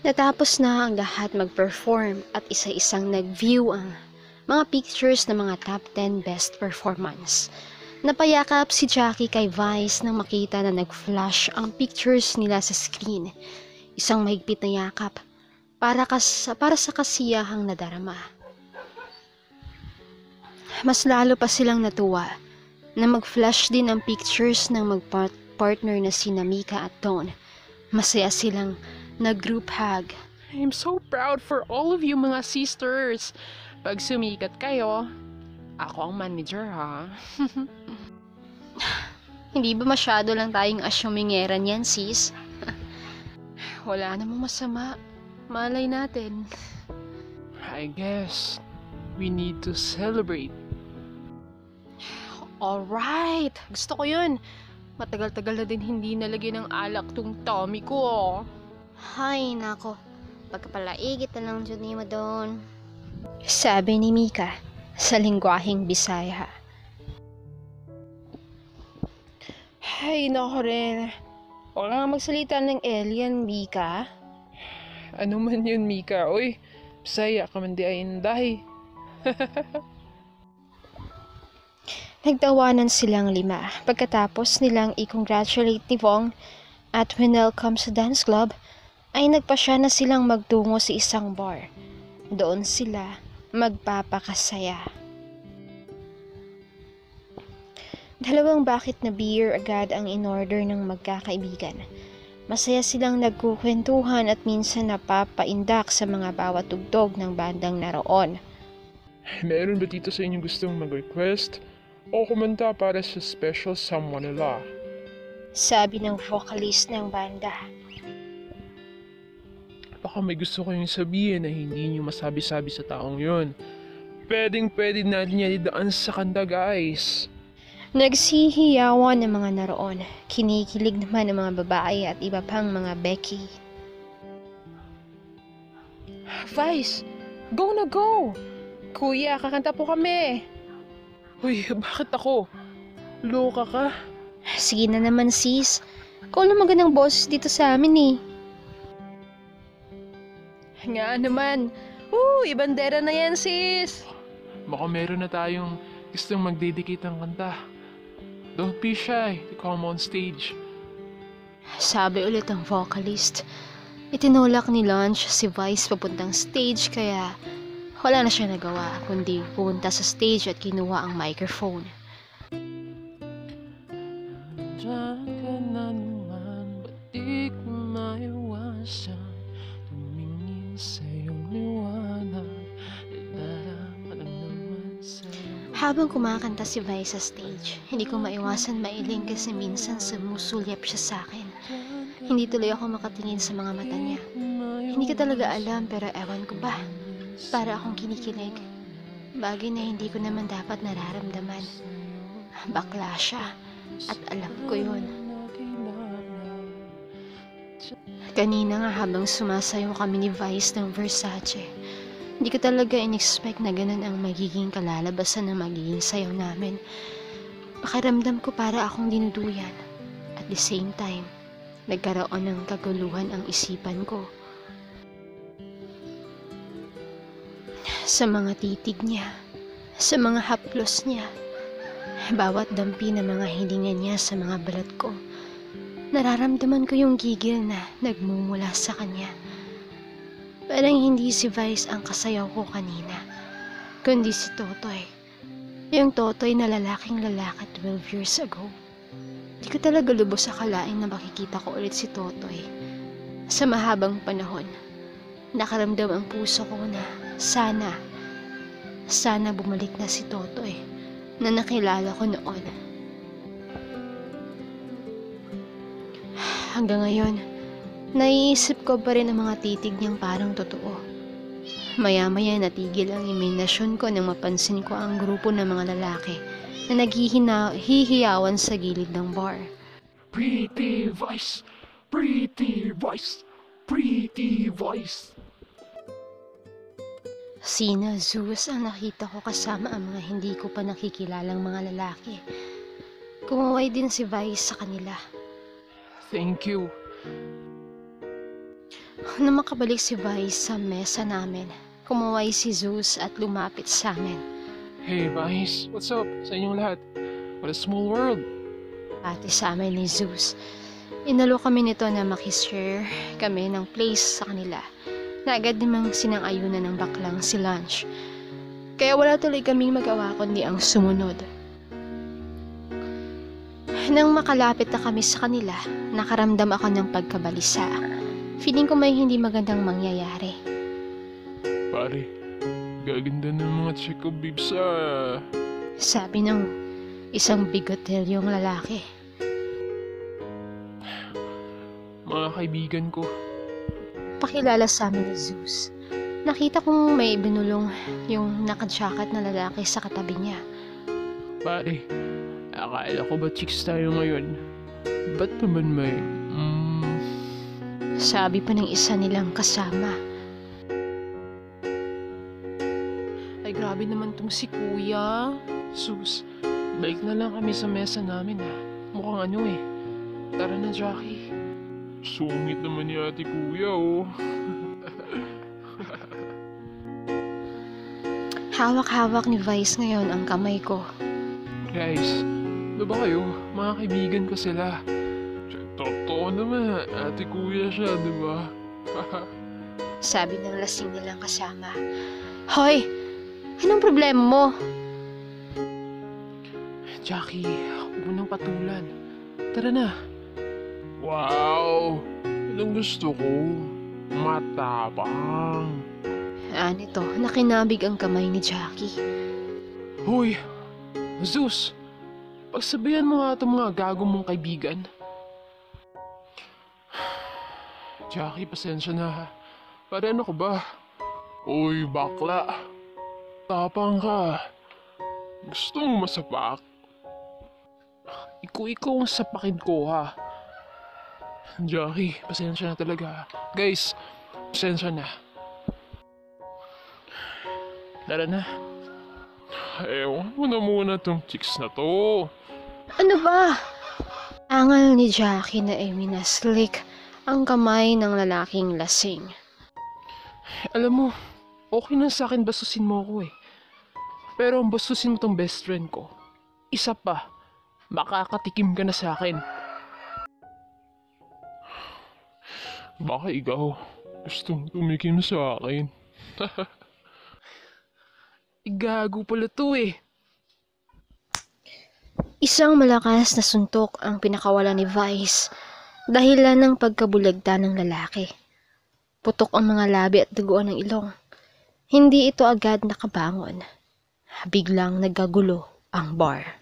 Natapos na ang lahat mag-perform at isa-isang nag-view ang mga pictures ng mga top 10 best performance. Napayakap si Jackie kay Vice nang makita na nag-flash ang pictures nila sa screen. Isang mahigpit na yakap para sa kasiyahang nadarama. Mas lalo pa silang natuwa na mag-flash din ang pictures ng mag-partner na sina Mika at Dawn. Masaya silang nag-group hug. I'm so proud for all of you mga sisters. Pag sumikat kayo, ako ang manager ha. Hindi ba masyado lang tayong asyumingeran yan, sis? Wala namang masama. Malay natin. I guess we need to celebrate. Alright, gusto ko yun. Matagal-tagal na din hindi nalagyan ng alak tong tummy ko. Hay nako, pagkapalaigit na lang dyan mo doon. Sabi ni Mika sa lingwaheng Bisaya. Hay nako rin. Huwag nga magsalita ng alien, Mika. Ano man yun, Mika? Uy, Bisaya ka man di ay inday. Nagtawanan silang 5 pagkatapos nilang i-congratulate ni Vong at welcome sa dance club ay nagpasya na silang magtungo sa isang bar. Doon sila magpapakasaya. 2 bakit na beer agad ang in-order ng magkakaibigan. Masaya silang nagkukwentuhan at minsan napapaindak sa mga bawat tugtog ng bandang naroon. Meron ba dito sa inyo gustong mag-request o kumanta para sa special someone nila? Sabi ng vocalist ng banda. Baka may gusto kayong sabihin na hindi nyo masabi-sabi sa taong yun. Pwede natin yan idaan sa kanta, guys. Nagsihiyawan ng mga naroon. Kinikilig naman ng mga babae at iba pang mga Becky. Vice, go na go! Kuya, kakanta po kami. Uy, bakit ako? Loka ka? Sige na naman sis. Ikaw lang magandang boses dito sa amin eh. Nga naman. Ibandera na yan sis. Baka meron na tayong gustong magdedicate ng kanta. Don't be shy to come on stage. Sabi ulit ang vocalist. Itinulak ni Lunch si Vice papuntang stage kaya wala na siya nagawa kundi pumunta sa stage at kinuha ang microphone. Diyan ka na naman, ba't di ko maiwasan tumingin sa iyong liwanag, darama lang naman sa'yo. Habang kumakanta si Vice sa stage, hindi ko maiwasan mailing kasi minsan sumusulyap siya sa akin. Hindi tuloy ako makatingin sa mga mata niya. Hindi ko talaga alam pero ewan ko ba, para akong kinikilig. Bagay na hindi ko naman dapat nararamdaman. Bakla siya at alam ko yun. Kanina nga habang sumasayaw kami ni Vice ng Versace, hindi ko talaga in-expect na ganun ang magiging kalalabasan ng magiging sayaw namin. Pakiramdam ko para akong dinuduyan. At the same time, nagkaroon ng kaguluhan ang isipan ko. Sa mga titig niya, sa mga haplos niya, bawat dampi ng mga hilingan niya sa mga balat ko, nararamdaman ko yung gigil na nagmumula sa kanya. Parang hindi si Vice ang kasayaw ko kanina, kundi si Totoy. Yung Totoy na lalaking lalaki 12 years ago. Di ko talaga lubos akalain na makikita ko ulit si Totoy. Sa mahabang panahon, nakaramdam ang puso ko na sana bumalik na si Totoy na nakilala ko noon. Hanggang ngayon, naiisip ko pa rin ang mga titig niyang parang totoo. Maya-maya natigil ang imahinasyon ko nang mapansin ko ang grupo ng mga lalaki na naghihiyawan sa gilid ng bar. Pretty voice, pretty voice, pretty voice. Sina Zeus ang nakita ko kasama ang mga hindi ko pa nakikilalang mga lalaki. Kumaway din si Vice sa kanila. Thank you. Nang makabalik si Vice sa mesa namin, kumuway si Zeus at lumapit sa amin. Hey, Vice. What's up sa inyong lahat? What a small world. Pati sa amin ni Zeus. Inalo kami nito na makishare kami ng place sa kanila na agad namang sinang-ayunan ng baklang si Lunch. Kaya wala tuloy kaming magawa kundi ang sumunod. Nang makalapit na kami sa kanila, nakaramdam ako ng pagkabalisa. Feeling ko may hindi magandang mangyayari. Pare, gaganda ng mga chick ko, babes, Sabi ng isang bigotelyong lalaki. mga kaibigan ko. Pakilala sa amin ni Zeus. Nakita kong may binulong yung naka-jacket na lalaki sa katabi niya. Pare, akala ko ba chicks tayo ngayon? Ba't naman may... Sabi pa ng isa nilang kasama. Ay, grabe naman tong si Kuya. Sus, balik na lang kami sa mesa namin Mukhang ano Tara na, Jackie. Sungit naman ni ate Kuya, oh. Hawak-hawak ni Vice ngayon ang kamay ko. Guys, ano ba kayo? Mga kaibigan ko sila. Totoo naman, ate Kuya siya, di ba? Sabi ng lasing nilang kasama. Hoy! Anong problema mo? Jackie, huwag mo nang patulan. Tara na. Wow! Anong gusto ko? Matapang. Nito, nakinabig ang kamay ni Jackie. Hoy! Zeus! Pagsabihan mo nga itong mga gago mong kaibigan. Jackie, pasensya na Pare, ano ko ba? Uy, bakla. Tapang ka. Gusto mo masapak? Ikaw ang sapakin ko, Jackie, pasensya na talaga. Guys, pasensya na. Tara na. Ewan mo na muna tong chicks na to. Ano ba? Angal ni Jackie na minaslik ang kamay ng lalaking lasing. Alam mo, okay na sa akin bastusin mo ako Pero ang bastusin mo tong best friend ko, isa pa, makakatikim ka na sa akin. Baka ikaw, gustong tumikim sa akin. Gago pala to Isang malakas na suntok ang pinakawala ni Vice dahilan ng pagkabulagta ng lalaki. Putok ang mga labi at duguan ng ilong. Hindi ito agad nakabangon. Biglang nagkagulo ang bar.